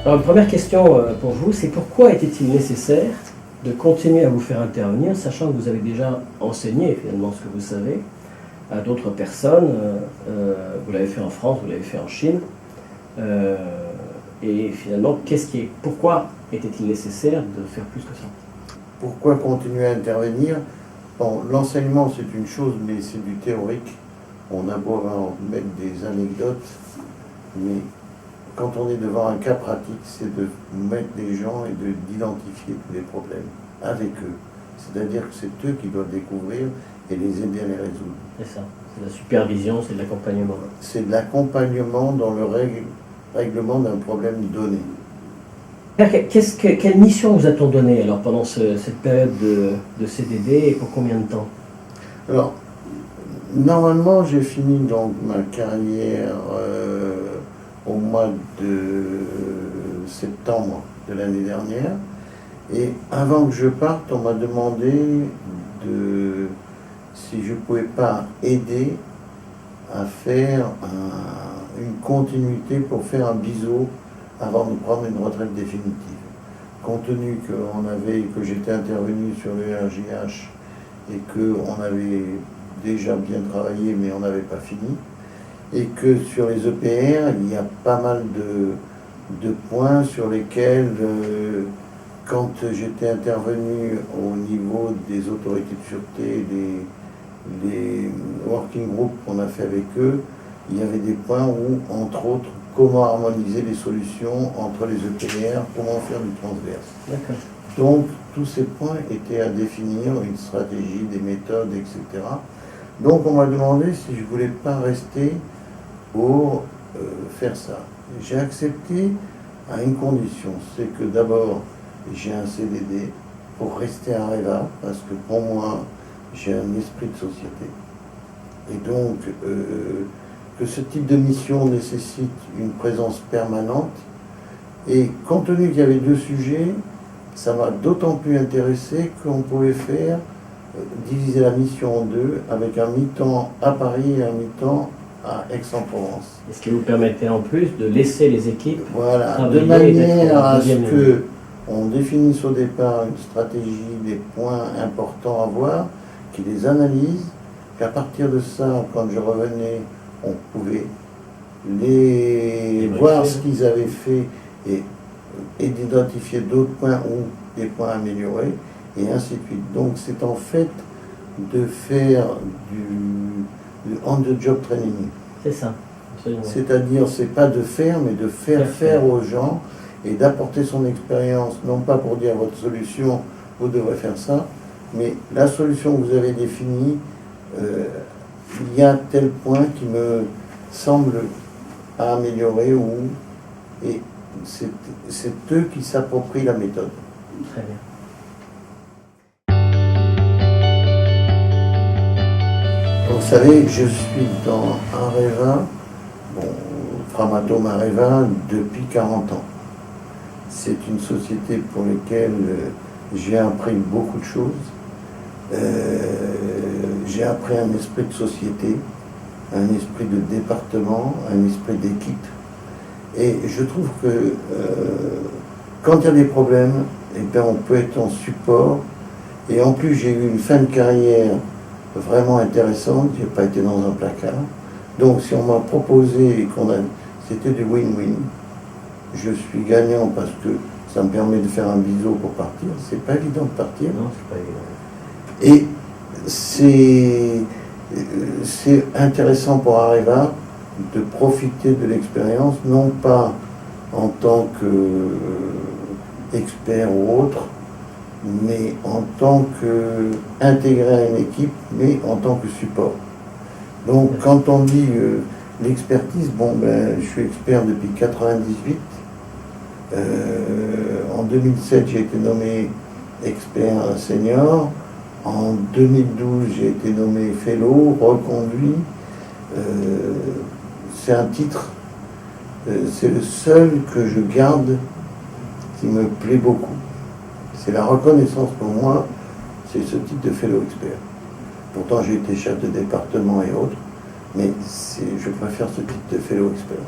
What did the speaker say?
Alors, première question pour vous, c'est pourquoi était-il nécessaire de continuer à vous faire intervenir, sachant que vous avez déjà enseigné finalement ce que vous savez à d'autres personnes. Vous l'avez fait en France, vous l'avez fait en Chine. Et finalement, pourquoi était-il nécessaire de faire plus que ça? Pourquoi continuer à intervenir? Bon, l'enseignement c'est une chose, mais c'est du théorique. On a beau mettre des anecdotes, mais quand on est devant un cas pratique, c'est de mettre les gens et d'identifier tous les problèmes avec eux. C'est-à-dire que c'est eux qui doivent découvrir et les aider à les résoudre. C'est ça, c'est la supervision, c'est de l'accompagnement. C'est de l'accompagnement dans le règlement d'un problème donné. Quelle mission vous a-t-on donné alors pendant cette période de CDD et pour combien de temps? Alors, normalement, j'ai fini donc ma carrière au mois de septembre de l'année dernière. Et avant que je parte, on m'a demandé si je ne pouvais pas aider à faire une continuité pour faire un biseau avant de prendre une retraite définitive. Compte tenu que j'étais intervenu sur le RJH et qu'on avait déjà bien travaillé mais on n'avait pas fini, et que sur les EPR, il y a pas mal de points sur lesquels, quand j'étais intervenu au niveau des autorités de sûreté, des working groups qu'on a fait avec eux, il y avait des points où, entre autres, comment harmoniser les solutions entre les EPR, comment faire du transverse. D'accord. Donc, tous ces points étaient à définir, une stratégie, des méthodes, etc. Donc, on m'a demandé si je ne voulais pas rester pour faire ça. J'ai accepté à une condition, c'est que d'abord, j'ai un CDD pour rester à Areva, parce que pour moi, j'ai un esprit de société. Et donc, que ce type de mission nécessite une présence permanente. Et compte tenu qu'il y avait deux sujets, ça m'a d'autant plus intéressé qu'on pouvait faire, diviser la mission en deux, avec un mi-temps à Paris et un mi-temps à Aix-en-Provence. Et ce qui vous permettait en plus de laisser les équipes de manière à ce qu'on définisse au départ une stratégie, des points importants à voir, qui les analyse, qu'à partir de ça, quand je revenais, on pouvait voir ce qu'ils avaient fait et d'identifier d'autres points ou des points améliorés, et ainsi de suite. Donc c'est en fait de faire du on-the-job training. C'est ça. C'est-à-dire, c'est pas de faire, mais de faire aux gens et d'apporter son expérience, non pas pour dire votre solution, vous devrez faire ça, mais la solution que vous avez définie, il y a tel point qui me semble à améliorer, et c'est eux qui s'approprient la méthode. Très bien. Vous savez, je suis dans Areva, Framatome Areva, depuis 40 ans. C'est une société pour laquelle j'ai appris beaucoup de choses. J'ai appris un esprit de société, un esprit de département, un esprit d'équipe. Et je trouve que quand il y a des problèmes, on peut être en support. Et en plus, j'ai eu une fin de carrière vraiment intéressante, je n'ai pas été dans un placard. Donc si on m'a proposé c'était du win-win, je suis gagnant parce que ça me permet de faire un biseau pour partir. C'est pas évident de partir. Non, c'est pas évident. Et c'est intéressant pour Areva de profiter de l'expérience, non pas en tant qu'expert ou autre, mais en tant qu'intégré à une équipe, mais en tant que support. Donc quand on dit l'expertise, je suis expert depuis 1998. En 2007, j'ai été nommé expert senior. En 2012, j'ai été nommé fellow, reconduit. C'est un titre, c'est le seul que je garde qui me plaît beaucoup. C'est la reconnaissance pour moi, c'est ce type de fellow expert. Pourtant, j'ai été chef de département et autres, mais je préfère ce type de fellow expert.